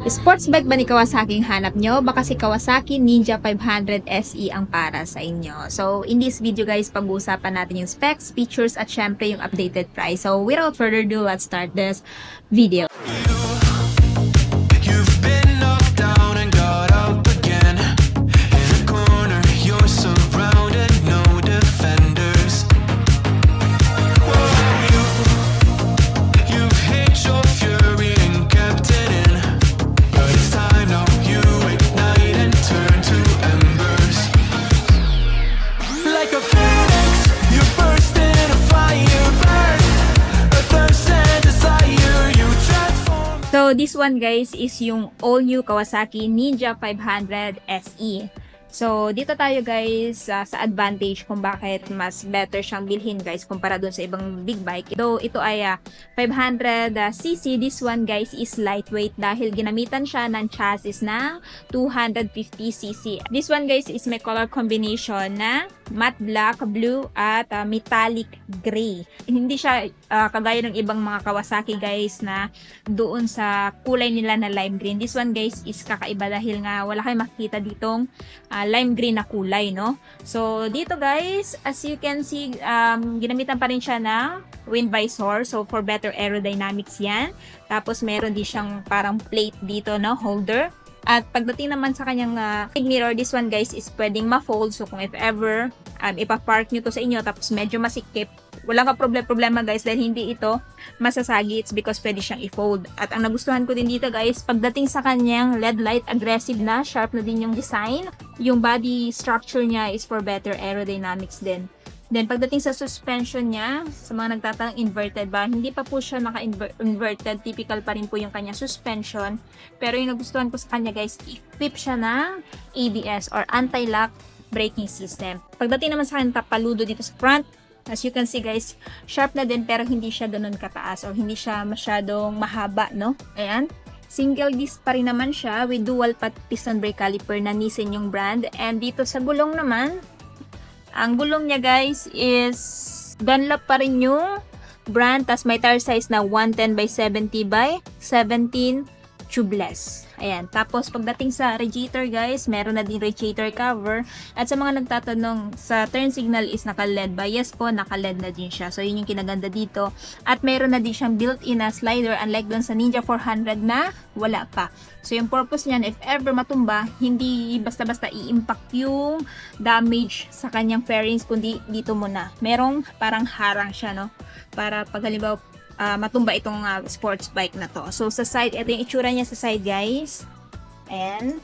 Sports bike ba ni Kawasaki ang hanap nyo? Baka si Kawasaki Ninja 500 SE ang para sa inyo. So, in this video guys, pag-uusapan natin yung specs, features, at syempre yung updated price. So, without further ado, let's start this video. You've been knocked down and got up again. In a corner, you're surrounded, no defenders. You've hid your fury and kept it in. But it's time now, you ignite and turn to embers. Like a phoenix, you burst in a fire, burn. A thirst and desire, you transform. So, this one guys is yung all-new Kawasaki Ninja 500 SE. So, dito tayo guys sa advantage kung bakit mas better siyang bilhin guys kumpara dun sa ibang big bike. Though ito ay 500cc, this one guys is lightweight dahil ginamitan siya ng chassis na 250cc. This one guys is may color combination na matte black, blue, at metallic gray. Hindi siya kagaya ng ibang mga Kawasaki guys na doon sa kulay nila na lime green. This one guys is kakaiba dahil nga wala kayong makikita ditong lime green na kulay, no? So, dito guys, as you can see, ginamitan pa rin siya na wind visor. So, for better aerodynamics yan. Tapos, meron din siyang parang plate dito, no? Holder. At pagdating naman sa kanyang mirror, this one guys is pwedeng ma-fold. So kung if ever ipa-park nyo to sa inyo tapos medyo masikip, walang ka problema guys dahil hindi ito masasagi. It's because pwede siyang i-fold. At ang nagustuhan ko din dito guys, pagdating sa kanyang LED light, aggressive na, sharp na din yung design. Yung body structure niya is for better aerodynamics din. Then, pagdating sa suspension niya, sa mga nagtatanong inverted ba, hindi pa po siya naka-inverted. Typical pa rin po yung kanya suspension. Pero yung nagustuhan ko sa kanya guys, equip siya ng ABS or anti-lock braking system. Pagdating naman sa kanya paludo dito sa front, as you can see guys, sharp na din pero hindi siya ganun kataas or hindi siya masyadong mahaba, no? Ayan. Single disc pa rin naman siya with dual piston brake caliper na Nissin yung brand. And dito sa gulong naman, ang gulong niya guys is Dunlop pa rin yung brand. Tas may tire size na 110 by 70 by 17 tubeless. Ayan. Tapos pagdating sa radiator guys, meron na din radiator cover. At sa mga nagtatanong sa turn signal is naka-LED ba? Yes po, naka-LED na din siya. So yun yung kinaganda dito. At meron na din siyang built-in na slider unlike dun sa Ninja 400 na wala pa. So yung purpose niyan, if ever matumba, hindi basta-basta i-impact yung damage sa kanyang fairings, kundi dito muna. Merong parang harang siya, no? Para pag halimbawa matumba itong sports bike na to. So, sa side, ito yung itsura niya sa side, guys. And,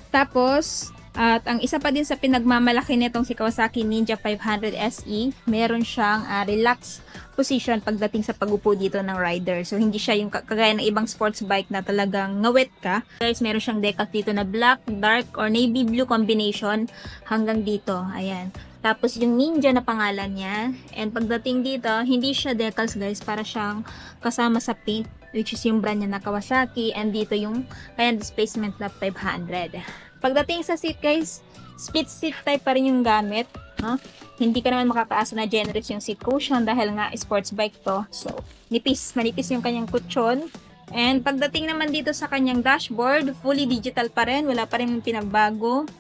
tapos, at ang isa pa din sa pinagmamalaki nitong si Kawasaki Ninja 500 SE, meron siyang relaxed position pagdating sa pagupo dito ng rider. So, hindi siya yung kagaya ng ibang sports bike na talagang ngawet ka. Guys, meron siyang decals dito na black, dark, or navy blue combination hanggang dito. Ayan. Tapos yung Ninja na pangalan niya. And pagdating dito, hindi siya decals guys. Para siyang kasama sa paint, which is yung brand niya na Kawasaki. And dito yung kaya displacement na 500. Pagdating sa seat guys, split seat type pa rin yung gamit. Huh? Hindi ka naman makakaasa na generous yung seat cushion dahil nga sports bike to. So, manipis yung kanyang kutsyon. And pagdating naman dito sa kanyang dashboard, fully digital pa rin. Wala pa rin pinagbago.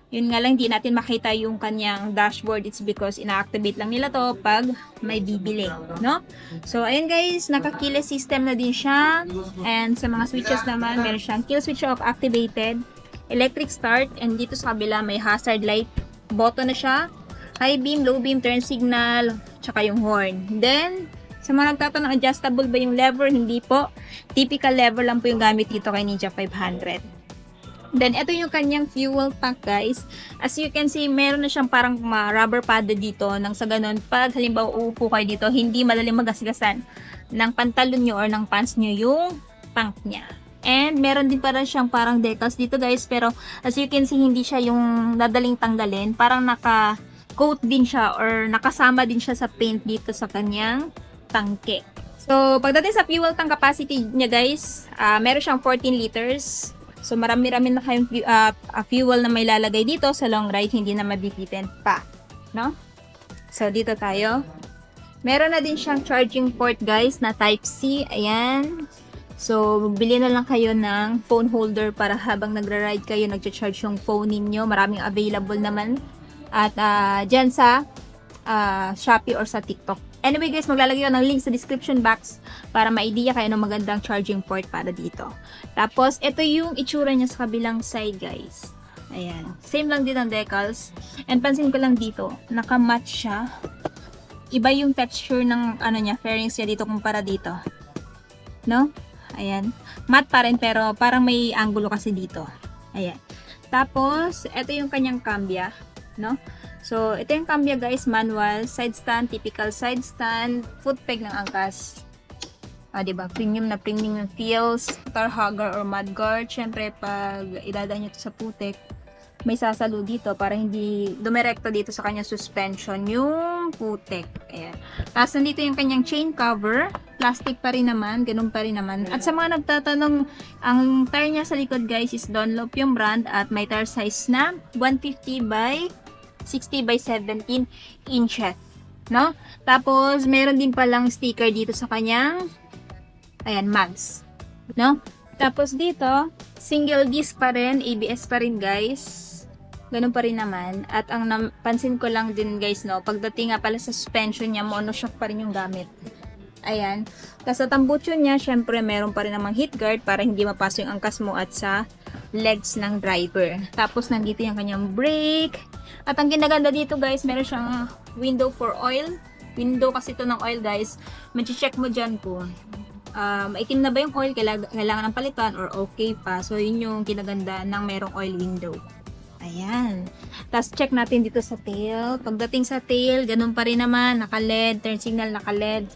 Yun nga lang, hindi natin makita yung kanyang dashboard. It's because ina-activate lang nila to pag may bibili, no? So, ayun guys, naka-keyless system na din siya. And sa mga switches naman, meron siyang kill switch off activated, electric start, and dito sa kabila may hazard light button na siya, high beam, low beam, turn signal, tsaka yung horn. Then, sa mga nagtatanong, adjustable ba yung lever? Hindi po. Typical lever lang po yung gamit dito kay Ninja 500. Then, ito yung kanyang fuel tank, guys. As you can see, meron na siyang parang rubber pad dito. Nang sa ganun, pag halimbawa uupo kayo dito, hindi madaling magasgasan ng pantalon nyo or ng pants nyo yung tank niya. And, meron din parang siyang parang decals dito, guys. Pero, as you can see, hindi siya yung nadaling tanggalin. Parang naka-coat din siya or nakasama din siya sa paint dito sa kanyang tangke. So, pagdating sa fuel tank capacity niya, guys, meron siyang 14 liters. So, marami-rami na kayong fuel na may lalagay dito sa long ride, hindi na mabibitin pa, no? So, dito tayo. Meron na din siyang charging port, guys, na Type-C. Ayan. So, bili na lang kayo ng phone holder para habang nagra-ride kayo, nagcha-charge yung phone ninyo. Maraming available naman. At dyan sa Shopee or sa TikTok. Anyway guys, maglalagay ko ng link sa description box para ma-idea kayo ng magandang charging port para dito. Tapos, ito yung itsura niya sa kabilang side guys. Ayan. Same lang din ang decals. And pansin ko lang dito, naka-matte siya. Iba yung texture ng niya, fairings niya dito kumpara dito. No? Ayan. Matte pa rin pero parang may angulo kasi dito. Ayan. Tapos, ito yung kanyang cambia. No? So, ito yung cambia guys, manual, side stand, typical side stand, foot peg ng angkas. Diba? Premium na premium yung feels, tar hugger or mudguard. Syempre, pag idadaan nyo ito sa putek, may sasalo dito para hindi dumirekta dito sa kanyang suspension yung putek. Ayan. Tapos, nandito yung kanyang chain cover. Plastic pa rin naman, ganun pa rin naman. At sa mga nagtatanong, ang tire niya sa likod guys is Dunlop yung brand at may tire size na 150 by 60 by 17 inches. No? Tapos, meron din palang sticker dito sa kanyang mags. No? Tapos dito, single disc pa rin, ABS pa rin guys. Ganun pa rin naman. At ang napansin ko lang din guys, no, pagdating nga pala sa suspension niya, monoshock pa rin yung gamit. Ayan. Tapos sa tambucho niya, syempre meron pa rin namang heat guard para hindi mapasok yung angkas mo at sa legs ng driver. Tapos nandito yung kanyang brake. At ang ginaganda dito guys, meron siyang window for oil. Window kasi ito ng oil guys. Mag-check mo dyan kung maitim na ba yung oil, kailangan ng palitan or okay pa. So yun yung kinaganda ng merong oil window. Ayan. Tapos check natin dito sa tail. Pagdating sa tail, ganun pa rin naman. Naka-LED, turn signal naka-LED.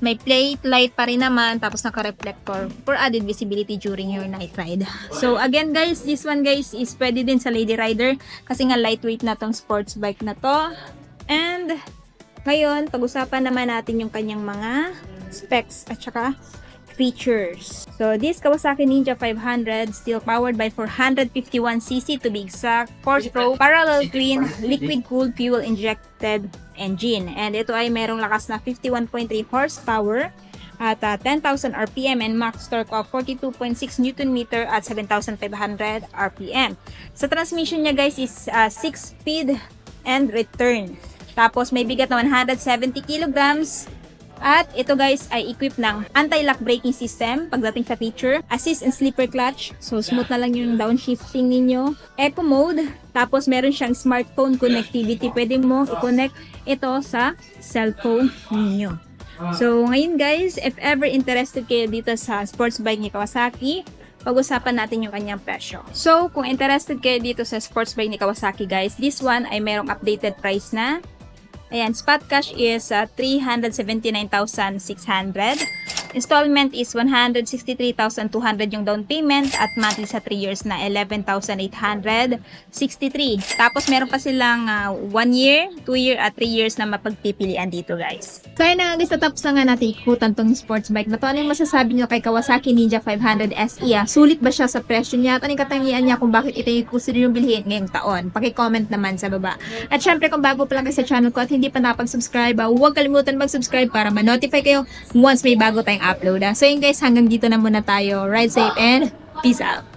May plate light pa rin naman. Tapos naka-reflector for added visibility during your night ride. So again guys, this one guys is pwede din sa lady rider. Kasi nga lightweight na tong sports bike na to. And ngayon, pag-usapan naman natin yung kanyang mga specs at saka features. So, this Kawasaki Ninja 500 still powered by 451cc to be exact, Force Pro parallel twin liquid cooled fuel injected engine. And ito ay merong lakas na 51.3 horsepower at 10,000 RPM and max torque of 42.6 Nm at 7,500 RPM. Sa transmission niya guys is 6-speed and return. Tapos may bigat na 170 kilograms. At ito guys ay equipped ng anti-lock braking system pagdating sa feature, assist and slipper clutch, so smooth na lang yung downshifting ninyo, eco mode, tapos meron siyang smartphone connectivity, pwede mo i-connect ito sa cellphone ninyo. So ngayon guys, if ever interested kayo dito sa sports bike ni Kawasaki, pag-usapan natin yung kanyang presyo. So kung interested kayo dito sa sports bike ni Kawasaki guys, this one ay merong updated price na. Ayan, spot cash is 379,600. Installment is 163,200 yung down payment at monthly sa 3 years na 11,863. Tapos meron pa silang 1 year, 2 year at 3 years na mapagpipilian dito guys. So ayun na guys, natapos na nga natin ikutan tong sports bike na to. Ano yung masasabi nyo kay Kawasaki Ninja 500 SE? Sulit ba siya sa presyo niya? At ano yung katangian niya kung bakit ito yung consider yung bilhin ngayong taon? Paki-comment naman sa baba. At syempre kung bago pa lang kayo sa channel ko at hindi pa napag-subscribe, huwag kalimutan mag-subscribe para ma-notify kayo once may bago tayong upload. So yun guys, hanggang dito na muna tayo. Ride safe and peace out!